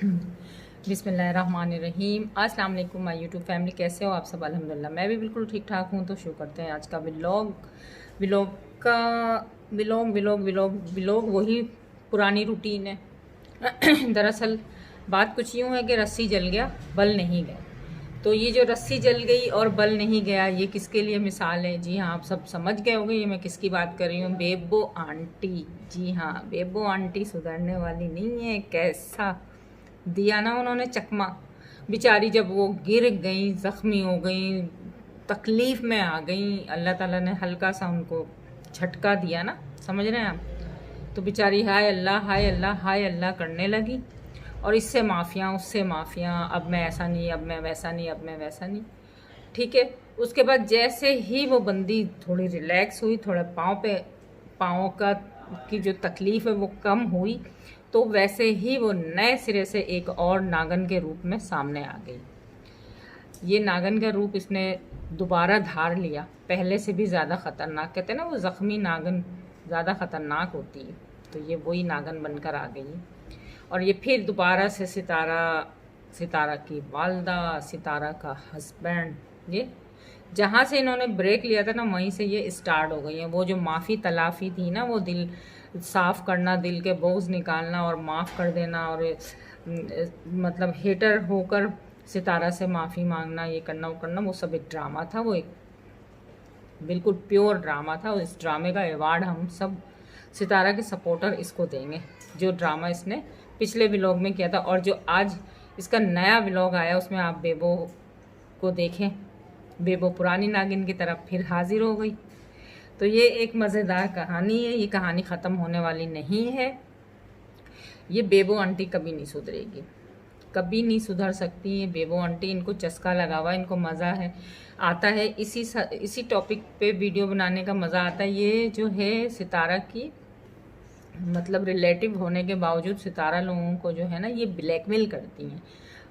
बिस्मिल्लाहिर्रहमानिर्रहीम। अस्सलाम वालेकुम माय यूट्यूब फैमिली, कैसे हो आप सब? अल्हम्दुलिल्लाह मैं भी बिल्कुल ठीक ठाक हूँ। तो शुरू करते हैं आज का व्लॉग का व्लॉग वही पुरानी रूटीन है। दरअसल बात कुछ यूँ है कि रस्सी जल गया बल नहीं गया। तो ये जो रस्सी जल गई और बल नहीं गया, ये किसके लिए मिसाल है? जी हाँ, आप सब समझ गए होंगे ये मैं किसकी बात कर रही हूँ। बेबो आंटी। जी हाँ, बेबो आंटी सुधरने वाली नहीं है। कैसा दिया ना उन्होंने चकमा। बेचारी जब वो गिर गई, ज़ख्मी हो गई, तकलीफ़ में आ गई, अल्लाह ताला ने हल्का सा उनको झटका दिया ना, समझ रहे हैं आप? तो बेचारी हाय अल्लाह हाय अल्लाह हाय अल्लाह करने लगी, और इससे माफ़िया उससे माफ़िया, अब मैं ऐसा नहीं, अब मैं वैसा नहीं, अब मैं वैसा नहीं। ठीक है। उसके बाद जैसे ही वो बंदी थोड़ी रिलैक्स हुई, थोड़ा पाँव का की जो तकलीफ़ है वो कम हुई, तो वैसे ही वो नए सिरे से एक और नागन के रूप में सामने आ गई। ये नागन का रूप इसने दोबारा धार लिया, पहले से भी ज़्यादा ख़तरनाक। कहते हैं ना वो ज़ख्मी नागन ज़्यादा ख़तरनाक होती है, तो ये वही नागन बनकर आ गई। और ये फिर दोबारा से सितारा की वालदा, सितारा का हस्बैंड, ये जहाँ से इन्होंने ब्रेक लिया था ना, वहीं से ये स्टार्ट हो गई है। वो जो माफ़ी तलाफ़ी थी ना, वो दिल साफ़ करना, दिल के बोझ निकालना और माफ़ कर देना, और मतलब हेटर होकर सितारा से माफ़ी मांगना, ये करना वो करना, वो सब एक ड्रामा था। वो एक बिल्कुल प्योर ड्रामा था। और इस ड्रामे का अवार्ड हम सब सितारा के सपोर्टर इसको देंगे, जो ड्रामा इसने पिछले व्लॉग में किया था। और जो आज इसका नया व्लॉग आया उसमें आप बेबो को देखें, बेबो पुरानी नागिन की तरफ फिर हाजिर हो गई। तो ये एक मज़ेदार कहानी है। ये कहानी ख़त्म होने वाली नहीं है। ये बेबो आंटी कभी नहीं सुधरेगी, कभी नहीं सुधर सकती है बेबो आंटी। इनको चस्का लगा हुआ, इनको मज़ा है, आता है इसी टॉपिक पे वीडियो बनाने का मज़ा आता है। ये जो है सितारा की मतलब रिलेटिव होने के बावजूद सितारा लोगों को जो है ना, ये ब्लैकमेल करती हैं।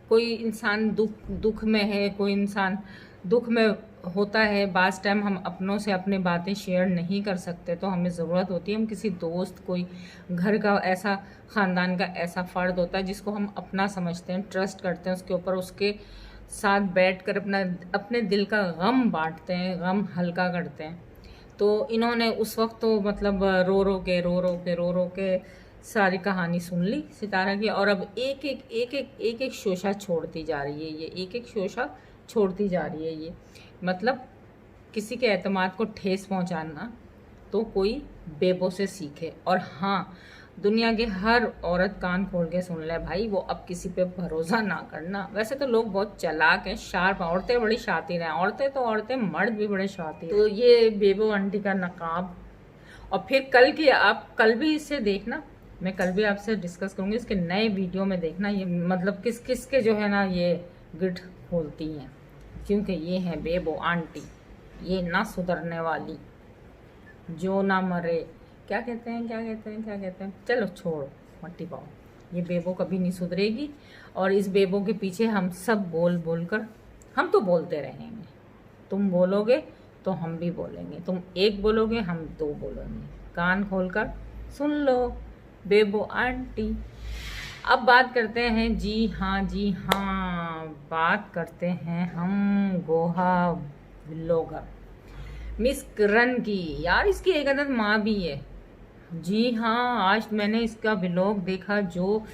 कोई इंसान दुख में है, कोई इंसान दुख में होता है, बाज़ टाइम हम अपनों से अपनी बातें शेयर नहीं कर सकते, तो हमें ज़रूरत होती है हम किसी दोस्त, कोई घर का ऐसा ख़ानदान का ऐसा फ़र्द होता है जिसको हम अपना समझते हैं, ट्रस्ट करते हैं उसके ऊपर, उसके साथ बैठकर अपने दिल का गम बांटते हैं, गम हल्का करते हैं। तो इन्होंने उस वक्त तो मतलब रो रो के सारी कहानी सुन ली सितारा की, और अब एक शोशा छोड़ती जा रही है। ये एक शोशा छोड़ती जा रही है। ये मतलब किसी के एतमाद को ठेस पहुंचाना तो कोई बेबो से सीखे। और हाँ, दुनिया की हर औरत कान खोल के सुन ले भाई, वो अब किसी पे भरोसा ना करना। वैसे तो लोग बहुत चालाक हैं, शार्प हैं, औरतें बड़ी शातिर हैं, औरतें तो औरतें, मर्द भी बड़े शातिर। तो ये बेबो आंटी का नकाब। और फिर आप कल भी इससे देखना, मैं कल भी आपसे डिस्कस करूँगी इसके नए वीडियो में। देखना ये मतलब किस किस के जो है ना ये गिठ खोलती हैं, क्योंकि ये है बेबो आंटी, ये ना सुधरने वाली, जो ना मरे। क्या कहते हैं, चलो छोड़ो, मट्टी पाओ। ये बेबो कभी नहीं सुधरेगी, और इस बेबो के पीछे हम सब बोल कर हम तो बोलते रहेंगे। तुम बोलोगे तो हम भी बोलेंगे, तुम एक बोलोगे हम दो बोलेंगे। कान खोलकर सुन लो बेबो आंटी। अब बात करते हैं, जी हाँ, बात करते हैं हम गोहा व्लॉगर मिस किरण की। यार इसकी एक अदद माँ भी है। जी हाँ, आज मैंने इसका व्लॉग देखा, जो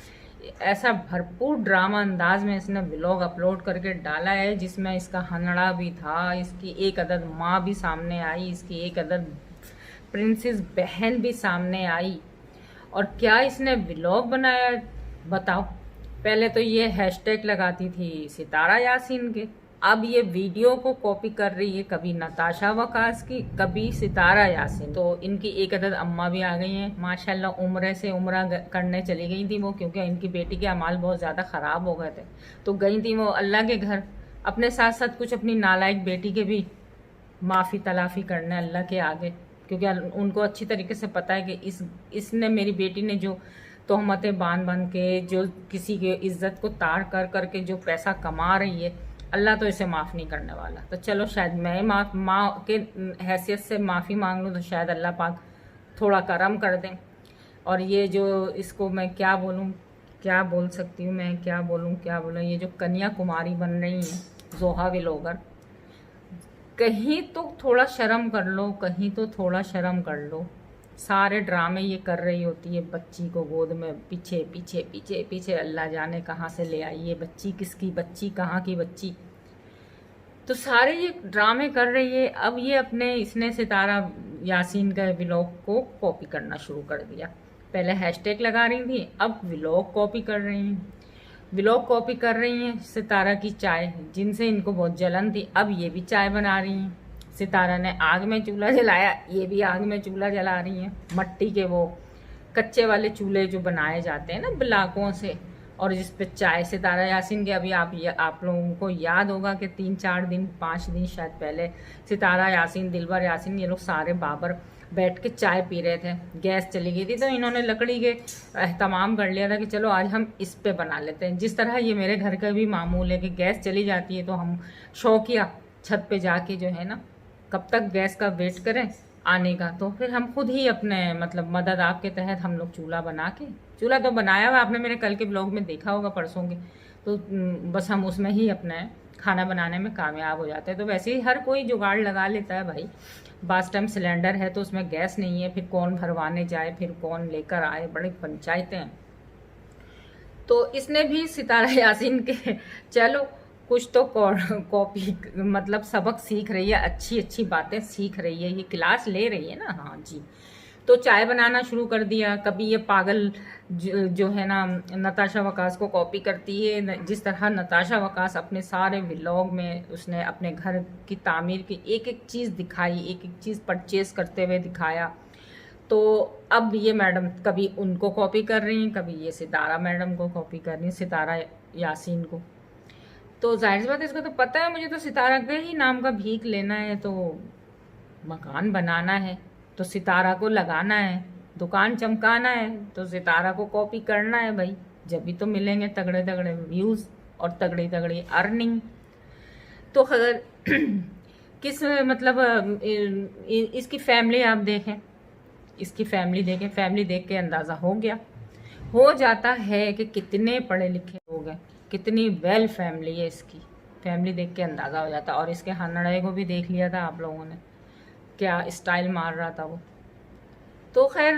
ऐसा भरपूर ड्रामा अंदाज में इसने व्लॉग अपलोड करके डाला है, जिसमें इसका हनड़ा भी था, इसकी एक अदद माँ भी सामने आई, इसकी एक अदद प्रिंसेस बहन भी सामने आई। और क्या इसने व्लॉग बनाया बताओ। पहले तो ये हैशटैग लगाती थी सितारा यासीन के, अब ये वीडियो को कॉपी कर रही है, कभी नताशा वकास की, कभी सितारा यासीन। तो इनकी एक अदद अम्मा भी आ गई हैं माशाल्लाह। उम्र से उम्र करने चली गई थी वो, क्योंकि इनकी बेटी के अमाल बहुत ज़्यादा ख़राब हो गए थे, तो गई थी वो अल्लाह के घर, अपने साथ साथ कुछ अपनी नालायक बेटी के भी माफ़ी तलाफ़ी करने अल्लाह के आगे, क्योंकि उनको अच्छी तरीके से पता है कि इसने, मेरी बेटी ने जो तोहमतें बांध के, जो किसी के इज्जत को तार कर करके जो पैसा कमा रही है, अल्लाह तो इसे माफ़ नहीं करने वाला। तो चलो शायद मैं माँ के हैसियत से माफ़ी मांग लूँ, तो शायद अल्लाह पाक थोड़ा करम कर दें। और ये जो इसको मैं क्या बोलूँ, क्या बोल सकती हूँ मैं, क्या बोलूँ। ये जो कन्याकुमारी बन रही हैं जोहा व्लॉगर, कहीं तो थोड़ा शर्म कर लो, कहीं तो थोड़ा शर्म कर लो। सारे ड्रामे ये कर रही होती है बच्ची को गोद में, पीछे पीछे पीछे पीछे, अल्लाह जाने कहाँ से ले आई ये बच्ची, किसकी बच्ची, कहाँ की बच्ची। तो सारे ये ड्रामे कर रही है। अब ये अपने इसने सितारा यासीन का व्लॉग को कॉपी करना शुरू कर दिया। पहले हैशटैग लगा रही थी, अब व्लॉग कॉपी कर रही हैं। व्लॉग कॉपी कर रही हैं सितारा की चाय, जिनसे इनको बहुत जलन थी, अब ये भी चाय बना रही हैं। सितारा ने आग में चूल्हा जलाया, ये भी आग में चूल्हा जला रही हैं। मट्टी के वो कच्चे वाले चूल्हे जो बनाए जाते हैं ना ब्लाकों से, और जिस पे चाय। सितारा यासीन के अभी आप लोगों को याद होगा कि 3-4 दिन 5 दिन शायद पहले सितारा यासीन, दिलबर यासीन, ये लोग सारे बाबर बैठ के चाय पी रहे थे। गैस चली गई थी तो इन्होंने लकड़ी के एहतमाम कर लिया था कि चलो आज हम इस पे बना लेते हैं। जिस तरह ये मेरे घर का भी मामूल है कि गैस चली जाती है तो हम शौकिया छत पे जाके जो है ना, कब तक गैस का वेट करें आने का, तो फिर हम खुद ही अपने मतलब मदद आपके तहत हम लोग चूल्हा बना के, चूल्हा तो बनाया हुआ आपने मेरे कल के ब्लॉग में देखा होगा, परसों के, तो बस हम उसमें ही अपने खाना बनाने में कामयाब हो जाते हैं। तो वैसे ही हर कोई जुगाड़ लगा लेता है भाई। बास टाइम सिलेंडर है तो उसमें गैस नहीं है, फिर कौन भरवाने जाए, फिर कौन लेकर आए, बड़ी पंचायतें हैं। तो इसने भी सितारा यासीन के चलो कुछ तो कॉपी मतलब सबक सीख रही है, अच्छी अच्छी बातें सीख रही है, ये क्लास ले रही है ना। हाँ जी। तो चाय बनाना शुरू कर दिया। कभी ये पागल जो है ना नताशा वकास को कॉपी करती है। जिस तरह नताशा वकास अपने सारे व्लॉग में उसने अपने घर की तामीर की एक एक चीज़ दिखाई, एक एक चीज़ परचेज करते हुए दिखाया। तो अब ये मैडम कभी उनको कॉपी कर रही हैं, कभी ये सितारा मैडम को कॉपी कर रही हैं, सितारा यासीन को। तो जाहिर सी बात है, इसको तो पता है मुझे तो सितारा के ही नाम का भीख लेना है, तो मकान बनाना है तो सितारा को लगाना है, दुकान चमकाना है तो सितारा को कॉपी करना है भाई। जब भी तो मिलेंगे तगड़े तगड़े व्यूज़ और तगड़ी तगड़ी अर्निंग। तो अगर किस मतलब इसकी फैमिली आप देखें, इसकी फैमिली देखें, फैमिली देख के अंदाज़ा हो जाता है कि कितने पढ़े लिखे लोग हैं, कितनी वेल फैमिली है इसकी। फैमिली देख के अंदाज़ा हो जाता। और इसके हनड़े को भी देख लिया था आप लोगों ने, क्या स्टाइल मार रहा था वो। तो खैर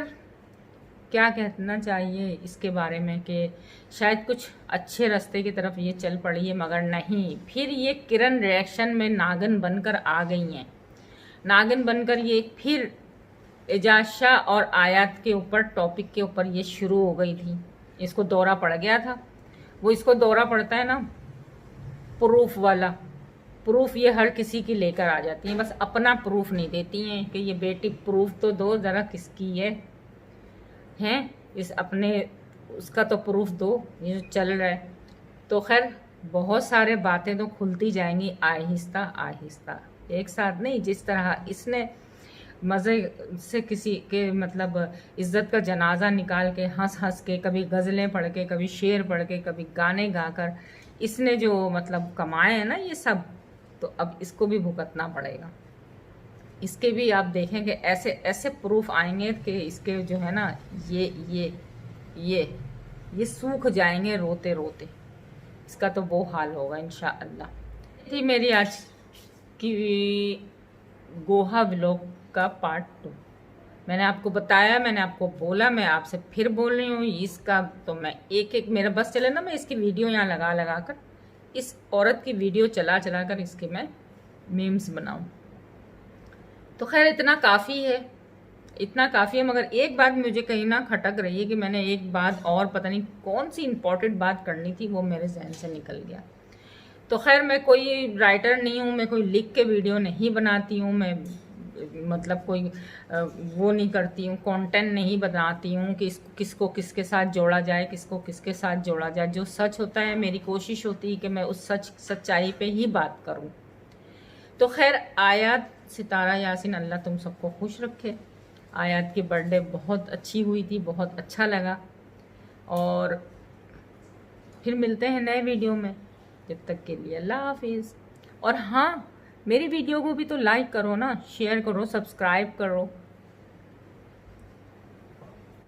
क्या कहना चाहिए इसके बारे में कि शायद कुछ अच्छे रास्ते की तरफ ये चल पड़ी है, मगर नहीं, फिर ये किरण रिएक्शन में नागिन बनकर आ गई हैं। नागिन बनकर ये फिर एजाज शाह और आयात के ऊपर टॉपिक के ऊपर ये शुरू हो गई थी। इसको दौरा पड़ गया था। वो इसको दौरा पड़ता है ना प्रूफ वाला, प्रूफ ये हर किसी की लेकर आ जाती हैं, बस अपना प्रूफ नहीं देती हैं कि ये बेटी प्रूफ तो दो ज़रा किसकी है हैं, इस अपने उसका तो प्रूफ दो, ये जो चल रहा है। तो खैर बहुत सारे बातें तो खुलती जाएंगी आहिस्ता आहिस्ता, एक साथ नहीं। जिस तरह इसने मज़े से किसी के मतलब इज़्ज़त का जनाजा निकाल के हंस हंस के, कभी गज़लें पढ़ के, कभी शेर पढ़ के, कभी गाने गाकर इसने जो मतलब कमाए हैं ना ये सब, तो अब इसको भी भुगतना पड़ेगा। इसके भी आप देखें कि ऐसे ऐसे प्रूफ आएंगे कि इसके जो है ना ये सूख जाएंगे रोते रोते। इसका तो वो हाल होगा इंशाअल्लाह। थी मेरी आज की गोहा व्लॉग का पार्ट 2। मैंने आपको बताया, मैंने आपको बोला, मैं आपसे फिर बोल रही हूँ। इसका तो मैं एक एक मेरा बस चले ना, मैं इसकी वीडियो यहाँ लगा कर, इस औरत की वीडियो चला कर इसके मैं मीम्स बनाऊँ। तो खैर इतना काफ़ी है, इतना काफ़ी है। मगर एक बात मुझे कहीं ना खटक रही है कि मैंने एक बात और पता नहीं कौन सी इम्पोर्टेंट बात करनी थी, वो मेरे जहन से निकल गया। तो खैर मैं कोई राइटर नहीं हूँ, मैं कोई लिख के वीडियो नहीं बनाती हूँ, मैं मतलब कोई वो नहीं करती हूँ, कंटेंट नहीं बनाती हूँ कि किसको किसके साथ जोड़ा जाए, किसको किसके साथ जोड़ा जाए। जो सच होता है मेरी कोशिश होती है कि मैं उस सच्चाई पे ही बात करूँ। तो खैर आयात सितारा यासीन, अल्लाह तुम सबको खुश रखे। आयात की बर्थडे बहुत अच्छी हुई थी, बहुत अच्छा लगा। और फिर मिलते हैं नए वीडियो में, जब तक के लिए अल्लाह हाफिज़। और हाँ, मेरी वीडियो को भी तो लाइक करो ना, शेयर करो, सब्सक्राइब करो।